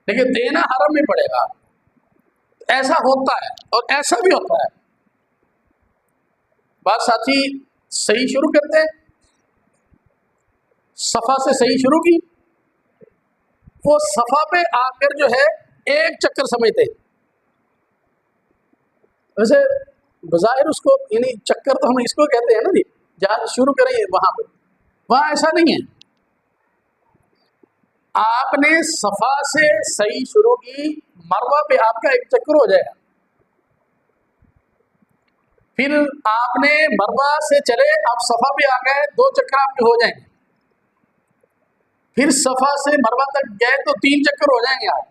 لیکن دینا حرم میں پڑے گا. ایسا ہوتا ہے اور ایسا بھی ہوتا ہے. بات ساتھی صحیح شروع کرتے ہیں، صفا سے صحیح شروع کی، وہ صفا پہ آ کر جو ہے ایک چکر سمجھتے ہیں. ویسے بظاہر اس کو یعنی چکر تو ہم اس کو کہتے ہیں نا جی، جہاں شروع کریں وہاں پہ، وہاں ایسا نہیں ہے. آپ نے صفا سے صحیح شروع کی، مروہ پہ آپ کا ایک چکر ہو جائے گا. پھر آپ نے مروہ سے چلے، آپ صفا پہ آ گئے، 2 چکر آپ کے ہو جائیں گے. پھر صفا سے مروہ تک گئے تو 3 چکر ہو جائیں گے آپ.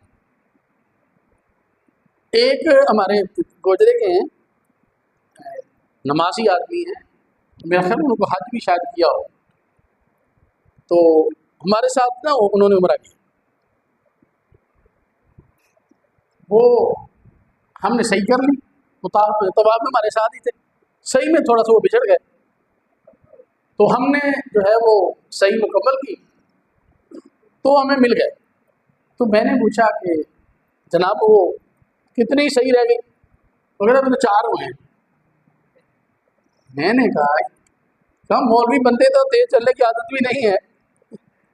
ایک ہمارے گوجرے کے ہیں، نمازی آدمی ہیں، میرا خیال ان کو حج بھی شاید کیا ہو، تو ہمارے ساتھ نا انہوں نے عمرہ کیا. وہ ہم نے صحیح کر لی، طواف میں ہمارے ساتھ ہی تھے، صحیح میں تھوڑا سا وہ بچڑ گئے، تو ہم نے جو ہے وہ صحیح مکمل کی، تو ہمیں مل گئے. تو میں نے پوچھا کہ جناب وہ کتنی صحیح رہ گئی؟ وغیرہ میں 4 ہوئے ہیں. میں نے کہا ہم مولوی بنتے تو تیز چلنے کی عادت بھی نہیں ہے،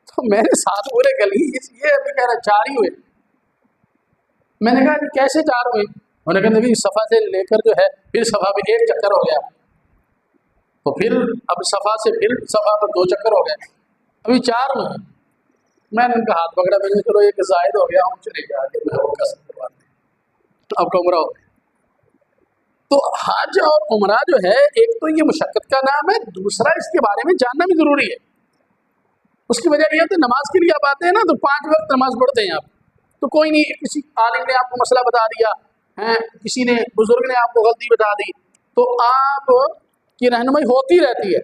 تو میں نے 7 پورے کر لی، اس لیے ابھی کہہ رہا 4 ہی ہوئے. میں نے کہا کیسے 4 ہوئے؟ انہوں نے کہا نبی صفا سے لے کر جو ہے پھر صفا پہ 1 چکر ہو گیا، تو پھر اب صفا سے پھر صفا پر 2 چکر ہو گئے، ابھی 4 ہوئے. میں نے ان کا ہاتھ پکڑا، میں نے چلو ایک زائد ہو گیا، ہم چلے گیا اب کا عمرہ ہو گیا. تو حج اور عمرہ جو ہے ایک تو یہ مشقت کا نام ہے، دوسرا اس کے بارے میں جاننا بھی ضروری ہے. اس کی وجہ یہ ہے کہ نماز کے لیے آپ آتے ہیں نا تو 5 وقت نماز پڑھتے ہیں آپ، تو کوئی نہیں، کسی عالم نے آپ کو مسئلہ بتا دیا ہے، کسی نے بزرگ نے آپ کو غلطی بتا دی، تو آپ کی رہنمائی ہوتی رہتی ہے.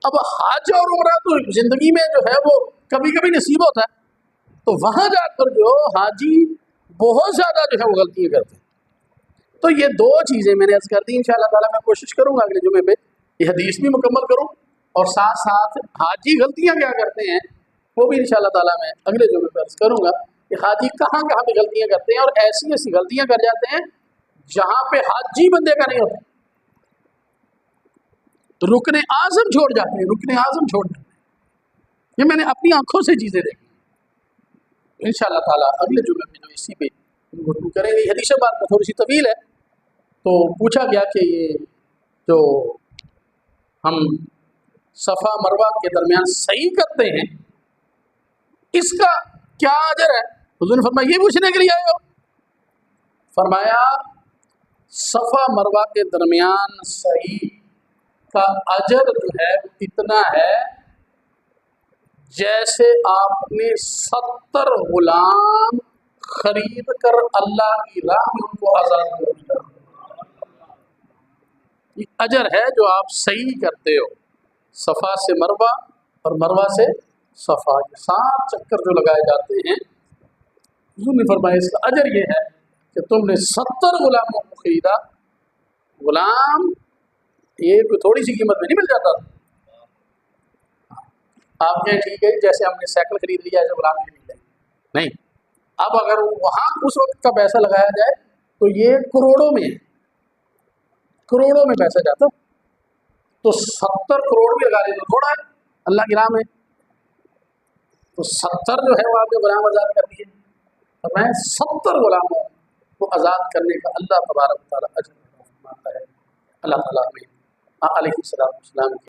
اب حج اور عمرہ تو زندگی میں جو ہے وہ کبھی کبھی نصیب ہوتا ہے، تو وہاں جا کر جو حاجی بہت زیادہ جو ہے وہ غلطیاں کرتے ہیں. تو یہ 2 چیزیں میں نے عرض کر دی. انشاءاللہ تعالیٰ میں کوشش کروں گا اگلے جمعے پہ یہ حدیث بھی مکمل کروں، اور ساتھ ساتھ حاجی غلطیاں کیا کرتے ہیں وہ بھی انشاءاللہ تعالیٰ میں اگلے جمعے پہ عرض کروں گا کہ حاجی کہاں کہاں پہ غلطیاں کرتے ہیں، اور ایسی ایسی غلطیاں کر جاتے ہیں جہاں پہ حاجی بندے کا نہیں ہوتا، رکن اعظم چھوڑ جاتے ہیں، رکن اعظم چھوڑ جاتے ہیں. یہ میں نے اپنی آنکھوں سے چیزیں دیکھی. انشاءاللہ تعالیٰ اگلے جمعے پہ جو اسی پہ گفتگو کریں گے. حدیث بات میں تھوڑی سی طویل ہے، تو پوچھا گیا کہ یہ جو ہم صفا مروہ کے درمیان صحیح کرتے ہیں اس کا کیا اجر ہے؟ حضور نے فرمایا یہ پوچھنے کے لیے آئے ہو؟ فرمایا صفا مروہ کے درمیان صحیح کا اجر جو ہے اتنا ہے جیسے آپ نے 70 غلام خرید کر اللہ کی راہ میں ان کو آزاد کر دیا. یہ اجر ہے جو آپ صحیح کرتے ہو. صفا سے مروہ اور مروہ سے صفا، 7 چکر جو لگائے جاتے ہیں، حضور نے فرمایا اس کا اجر یہ ہے کہ تم نے 70 غلاموں کو خریدا. غلام یہ کوئی تھوڑی سی قیمت میں نہیں مل جاتا تھا. آپ کہیں ٹھیک ہے جیسے ہم نے سائیکل خرید لیا ایسے غلام نہیں مل جائے، نہیں. اب اگر وہاں اس وقت کا پیسہ لگایا جائے تو یہ کروڑوں میں ہے، کروڑوں میں پیسہ جاتا. تو 70 کروڑ بھی لگا لے تو تھوڑا ہے اللہ کی راہ میں. تو 70 جو ہے وہ آپ نے غلام آزاد کر دیے. میں 70 غلاموں کو آزاد کرنے کا اللہ تبارک و تعالیٰ اجر فرماتا ہے. اللہ تعالیٰ ہمیں علیہ السلام کی